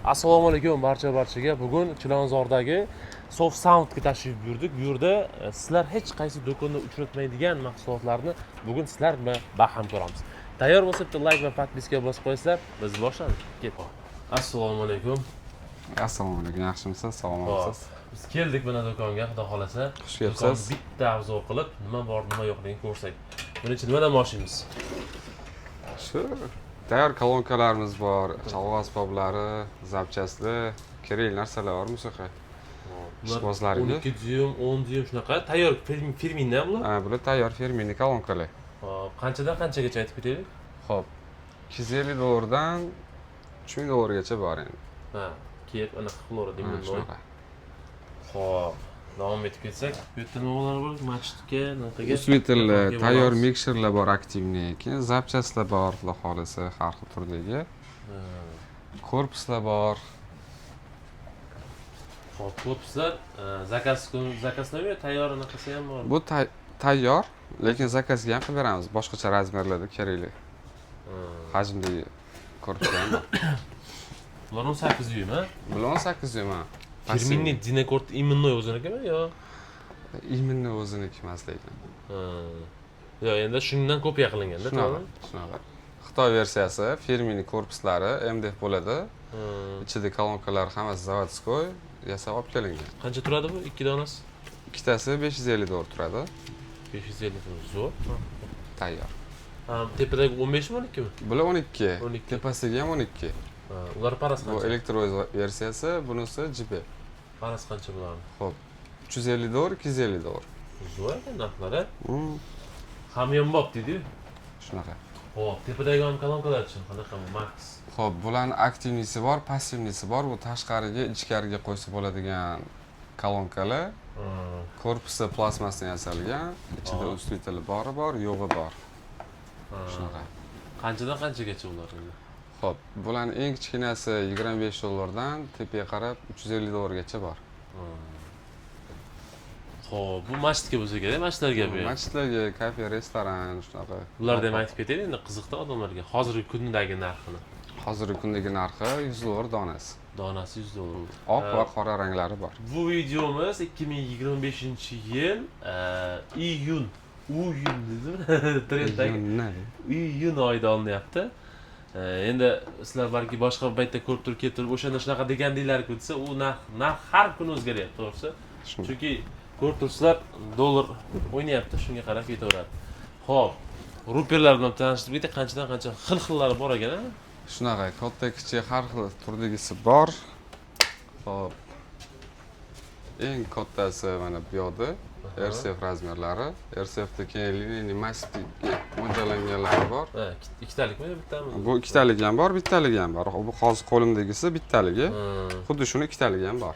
Assalomu alaykum barchaga. Bugun Chilonzordagi Soft Soundga tashrif buyurdik. Bu yerda sizlar hech qaysi do'konda uchratmaydigan mahsulotlarni bugun sizlar bilan baham ko'ramiz. Tayyor bo'lsa bitta like va podpiska bosib qo'ysizlar, biz boshladik. Ketdik. Assalomu alaykum. Assalomu alaykum, yaxshimisiz? Salomatmisiz? Biz keldik mana do'konga, xudo xolasa. Xush kelibsiz. Bitta avzoq qilib, nima bor, nima yo'qligini ko'rsak. Buning uchun nimadan boshlaymiz? Shu tayyor kolonkalarimiz bor, chalg'u asboblari, zapchastlar, kerak narsalar bor musiqa. Ishbozlariga. 12 dyum, 10 dyum shunaqa tayyor firmindan bular. Bular tayyor firmini kolonkalar. Hop, qanchadan qanchagacha aytib ketaylik? Xo'p, $250 dan $3000 bor endi. Ha, kelib ana xlora deyman. Shunaqa. Xo'p, davom etib ketsak, bu yerda nimalar bor? Machitga, naqaga. Usvitillar, tayyor mikserlar bor, aktivniy. Keyin zapchastlar bor, xudo xolasa, har xil turdagi. Korpuslar bor. Xo'p, korpuslar zakazlar tayyor anaqasi ham bor. Bu tayyor, lekin zakazga ham qilib beramiz. Boshqacha razmerlarda kerakli. Hajmdagi korpuslar ham bor. Bular 18 dyum, ha? Bular 18 dyum, ha. Firminni Dinakort imennoy o'zinikimi yo? Imennoy o'ziniki emas lekin. Yo, endi shundan kopiya qilinganda, to'g'rimi? Shunaqa. Xitoy versiyasi, firmini korpuslari MDF bo'ladi. Ichida kolonkalar hammasi zavodskoy yasab olib kelingan. Qancha turadi bu? 2 donasi? Ikkitasi $550 turadi. 550 zo'r. Tayyor. Tepadagi 15 mi 12 mi? Bular 12. 12. Tepasiga ham 12. Ular parasi Bu qancha? elektrovoz versiyasi, bunisi JP. Parasi qancha bularning? Xo'p. $350, $250. Zo'r ekan narxlari. Hamyonbop deydi-yu. Shunaqa. Xo'p, tepadagi ham kolonkalar-chi, qanaqa bu Max? Xo'p, bularning aktivnisi bor, passivnisi bor. Bu tashqariga, ichkariga qo'ysa bo'ladigan kolonkalar. Korpusi plastmasdan yasalgan, ichida usvitili bori bor, yo'g'i bor. Shunaqa. Qanchadan qanchagacha ular endi? Xo'p, bularning eng kichkinasi $25 dan tepaga qarab $350 gacha bor. Xo'p, bu masjidga bo'lsa kerak, masjidlarga bu. Masjidlarga, kafe, restoran shunaqa. Bularni ham aytib ketaylik endi qiziqda odamlarga. Hozirgi kundagi narxini. Hozirgi kundagi narxi $100 donasi. Donasi $100. Oq va qora ranglari bor. Bu videomiz 2025-yil iyun dedimi? Trenddagi iyun oyida olinyapti. Endi sizlar balki boshqa paytda ko'rib turib keltirib o'shanda shunaqa degandinglar-ku desa, u narx har kuni o'zgaryapti, to'g'risi. Chunki ko'rib turibsizlar, dollar o'ynayapti, shunga qarab ketaveradi. Xo'p, ruperlar bilan tanishtirib ketdik, qanchadan qancha xil-xillari bor ekan-a? Shunaqa, katta kichik har xil turdagisi bor. Xo'p. Eng kattasi mana bu yoqda RCF razmerlari. RCFda keyin liniyali massivga mo'ljallanganlari bor. Ha, ikkitalikmi yo bittami? Bu ikkitaligi ham bor, bittaligi ham bor. Bu hozir qo'limdagisi bittaligi. Xuddi shuni ikkitaligi ham bor.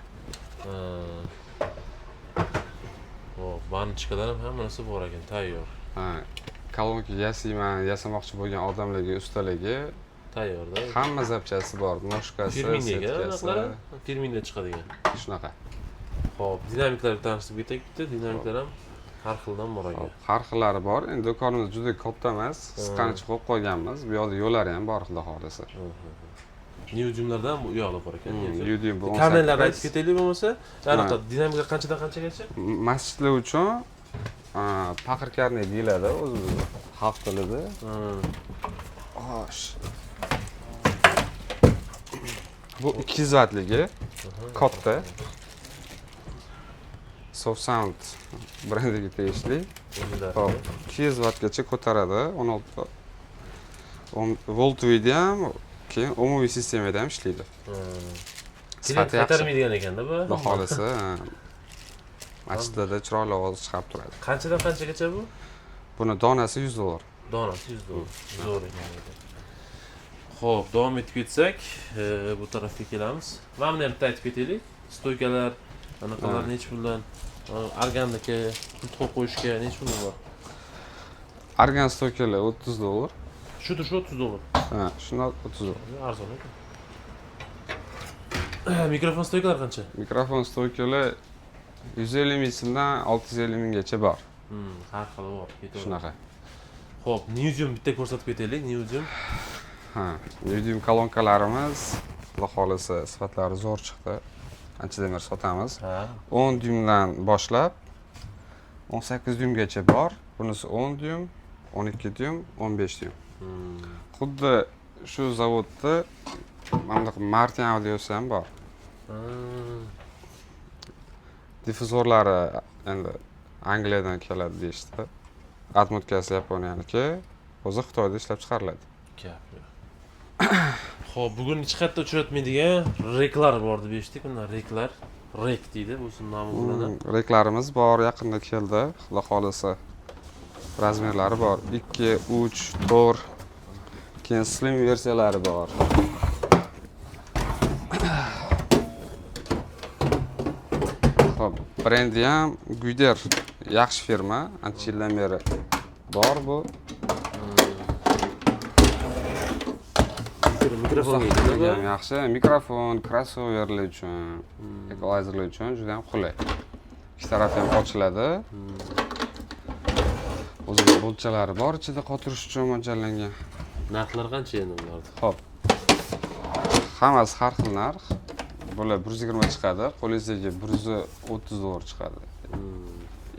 Xo'p, banchkalar ham hammasi bor ekan, tayyor. Ha, kolonka yasayman, yasamoqchi bo'lgan odamlarga, ustalarga tayyorda. Hamma zapchasi bor. Noshkasi, setkasi. Firminda chiqadigan. Shunaqa. Xo'p, dinamiklarga tanishtirib ketaylik bitta. Dinamiklar ham har xildan bor ekan. Har xillari bor. Endi do'konimiz juda katta emas. Qisqancha qo'yib qo'yganmiz. Bu yoqda yo'llari ham bor, xudo xolasa. Neodyumlardan bu yoqda bor ekan. Neodyum bu 18. Kameralarni aytib ketaylik bo'lmasa, aniq dinamika qanchadan qanchagacha? Masjidlar uchun paqirkarni deyiladi o'zi xalq tilida. Xo'sh. Bu 200 vattligi katta. Soft Sound brendiga tegishli. Hop, 200 vattgacha ko'taradi. 16 volt uyda ham, keyin umumiy sistemada ham ishlaydi. Sifati qaytarmaydigan ekanda bu. Xudo xolasa, masjidlarda chiroyli ovoz chiqarib turadi. Qanchadan qanchagacha bu? Buni donasi $100. Donasi $100. Zo'r ekan. Xo'p, davom etib ketsak, bu tarafga kelamiz. Mana buni ham bitta aytib ketaylik. Stoykalar, anaqalar nech puldan? Argandagi qo'yib qo'yishga nech pul bor? Argan stoykalar $30. Shu $30. Ha, shuni $30. Arzon ekan. Mikrofon stoykalar qancha? Mikrofon stoykalar 150 ming so'mdan 650 minggacha bor. Har xili bor. Shunaqa. Xo'p, Neodyum bitta ko'rsatib ketaylik, Neodyum. Ha, Neodyum kolonkalarimiz Xudo xolisa sifatlari zo'r chiqdi. Anchadan beri sotamiz. Ha. 10 dyumdan boshlab 18 dyumgacha bor. Bunisi 10 dyum, 12 dyum, 15 dyum. Xuddi shu zavodda mana Martin audiosi ham bor. Difuzorlari endi Angliyadan keladi deyishdi. Atmotkasi Yaponiyaniki, o'zi Xitoyda ishlab chiqariladi. Xo'p, bugun hech qayerda uchratmaydigan reklar bor deb eshitdik. Bundan reklar, rek deydi, bu nomi bilan. Reklarimiz bor, yaqinda keldi. Xudo xolisa razmerlari bor. 2, 3, 4. Keyin slim versiyalari bor. Xo'p, brendi ham Guider, yaxshi firma, ancha yildan beri bor bu. Mikrofon ham yaxshi. Mikrofon, crossoverlar uchun, equalizerlar uchun juda ham qulay. Ikki taraf ham ochiladi. O'ziga boltchalari bor, ichida qotirish uchun mo'ljallangan. Narxlar qancha endi ularda? Xo'p. Hammasi har xil narx. Bular 120 chiqadi, qo'lingizdagi 130 dollar chiqadi.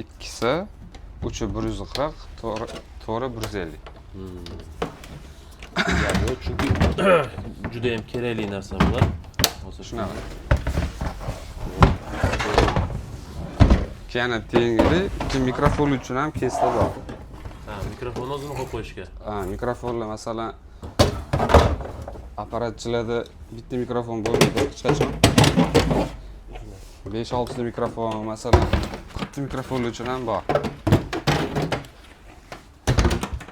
Ikkisi 3 140, to'g'ri 150. Chunki juda ham kerakli narsa bular. Hozir Shunaqa. Keyin tengli ikki mikrofon uchun ham kesda bor. Ha, mikrofonni o'zini qo'yib qo'yishga. Ha, mikrofonlar masalan apparatchilarda bitta mikrofon bo'lmaydi hech qachon. 5-6 ta mikrofon, masalan, bitta mikrofon uchun ham bor.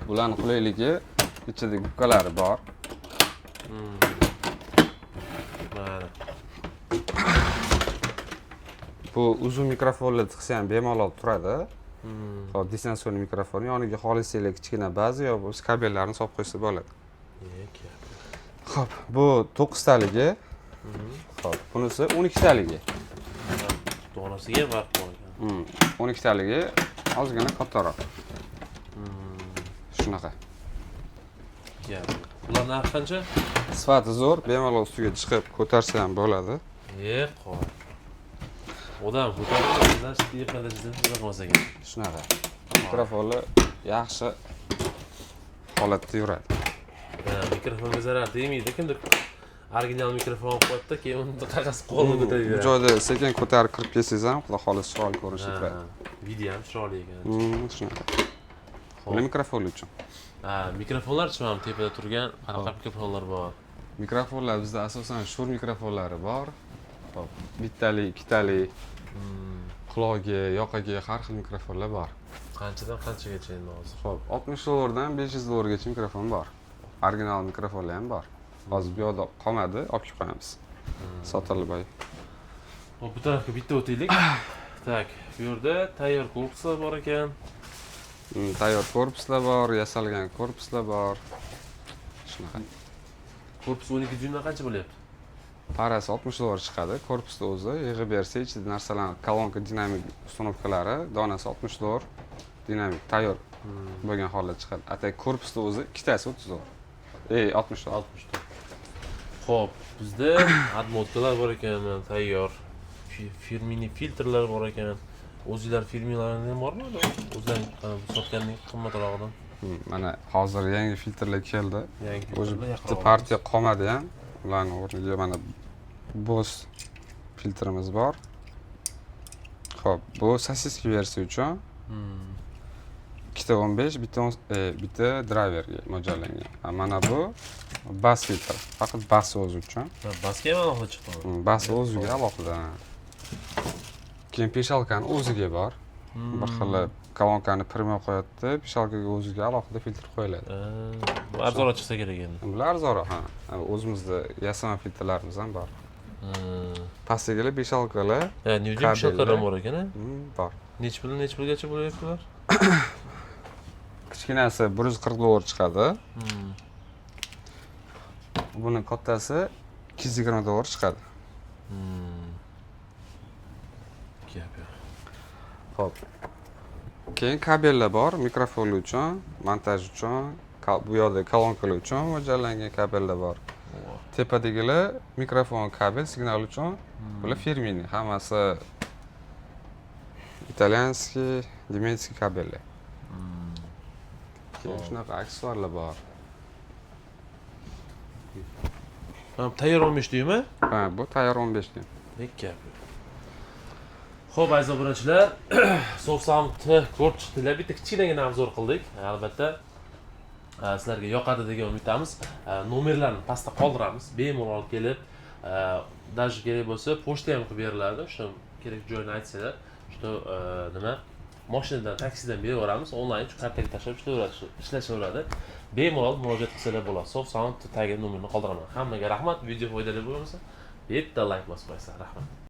Bularning qulayligi ichida gubkalari bor. Mana. Bu uzun mikrofonlar tiqsa ham bemalol turadi. Hop, distansiyon mikrofon yoniga xolislik kichkina baza yo bo'lsa kabellarni solib qo'ysa bo'ladi. Xo'p, bu 9 taligi. Xo'p, bunisi 12 taligi. Donasiga farq bor ekan. 12 taligi ozgina kattaroq. Shunaqa. Ular narxi qancha? Sifati zo'r, bemalol ustiga chiqib ko'tarsa ham bo'ladi. Qo'y. Odam ko'tarishdan yaqinlashishdan qilmas ekan. Shunaqa. Mikrofonlar yaxshi holatda yuradi. Mikrofonga zarar tegmaydi. Kimdir original mikrofon qo'yibdi, keyin uni qaqas qo'lni ko'tarib Bu joyda sekin ko'tarib kirib kelsangiz ham xudo xohlasa chiroyli ko'rinish kiradi. Video ham chiroyli ekan. Shunaqa. Bu mikrofon uchun. Mikrofonlar ham tepada turgan qanaqa mikrofonlar bor? Mikrofonlar bizda asosan shur mikrofonlari bor. Hop, bittali, ikkitali, quloqga, yoqaga har xil mikrofonlar bor. Qanchadan qanchagacha endi hozir? Hop, 60 dollardan 500 dollargacha mikrofon bor. Original mikrofonlar ham bor. Hozir bu yoqda qolmadi, olib kelib qo'yamiz. Sotilib boy. Hop, bu tarafga bitta o'taylik. Tak, bu yerda tayyor korpuslar bor ekan. Tayyor korpuslar bor, yasalgan korpuslar bor. Shunaqa. Korpus 12 dyumdan qancha bo'lyapti? Parasi 60 dollar chiqadi. Korpusda o'zi yig'ib bersa, ichida narsalar, kolonka dinamik uстановкалari donasi 60 dollar dinamik tayyor bo'lgan holatda chiqadi. Atay korpusda o'zi ikkitasi 30 dollar. 60 dollar. 60 dollar. Xo'p, bizda admotkalar bor ekan, tayyor. Firmini filtrlar bor ekan. O'zingizlar firmalaringiz ham bormi? O'zlaring sotganning qimmatrog'idan. Mana hozir yangi filtrlar keldi. Yangi O'zi bitta partiya qolmadi ham. Ularning o'rniga mana Bose filtrimiz bor. Xo'p, bu sosiska versiya uchun. Ikkita 15, bitta driverga mo'ljallangan. Mana bu bas filtr. Faqat bas o'zi uchun. Basga ham alohida chiqdi. Bas o'ziga alohida. Keyin peshalkani o'ziga bor. Bir xil kolonkani pirma qo'yadi, peshalkaga o'ziga alohida filtr qo'yiladi. Bu arzonroq chiqsa kerak endi. Bular arzonroq, ha. O'zimizda yasama filtrlarimiz ham bor. Pastigalar peshalkalar. Nima peshalkalar bor ekan? Bor. Nech pulgacha bo'lyaptilar? Kichkinasi 140 dollar chiqadi. Buni kattasi 220 dollar chiqadi. Xo'p. Keyin kabellar bor, mikrofon uchun, montaj uchun, bu yoqda kolonkalar uchun mo'ljallangan kabellar bor. Tepadagilar mikrofon kabel signal uchun. Bular firmini, hammasi italyanskiy, nemetskiy kabellar. Keyin shunaqa aksessuarlar bor. Tamam, tayyor 15 deymi? Ha, bu tayyor 15 deng. Peki. Xo'p, aziz obunachilar, Softsoundni ko'rib chiqdinglar. Bitta kichkinagina obzor qildik. Albatta, sizlarga yoqadi degan umidamiz. Nomerlarni pastda qoldiramiz. Bemalol kelib, даже kerak bo'lsa, pochta ham qilib beriladi. O'sha kerak joyini aytsalar, shu nima mashinadan, taksidan beraveramiz. Onlayn shu kartaga tashlab ishlashaveradi. Bemalol murojaat qilsalar bo'ladi. Softsound tagi nomerini qoldiraman. Hammaga rahmat. Video foydali bo'lsa, bitta like bosib qo'yinglar. Rahmat.